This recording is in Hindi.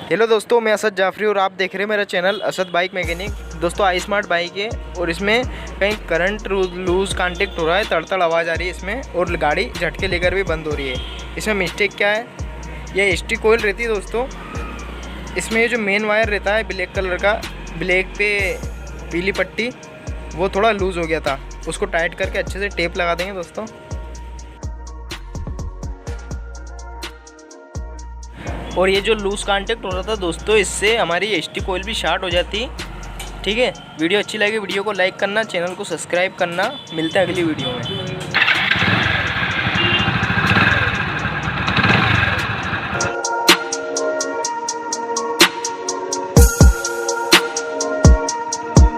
हेलो दोस्तों, मैं असद जाफरी और आप देख रहे हैं मेरा चैनल असद बाइक मैकेनिक। दोस्तों आई स्मार्ट बाइक है और इसमें कहीं करंट लूज़ कांटेक्ट हो रहा है, तड़तड़ आवाज़ आ रही है इसमें और गाड़ी झटके लेकर भी बंद हो रही है। इसमें मिस्टेक क्या है, ये एसटी कोयल रहती है दोस्तों। इसमें ये जो मेन वायर रहता है ब्लैक कलर का, ब्लैक पे पीली पट्टी, वो थोड़ा लूज़ हो गया था। उसको टाइट करके अच्छे से टेप लगा देंगे दोस्तों। और ये जो लूज़ कांटेक्ट हो रहा था दोस्तों, इससे हमारी एसटी कोयल भी शॉर्ट हो जाती। ठीक है, वीडियो अच्छी लगी वीडियो को लाइक करना, चैनल को सब्सक्राइब करना। मिलते हैं अगली वीडियो में।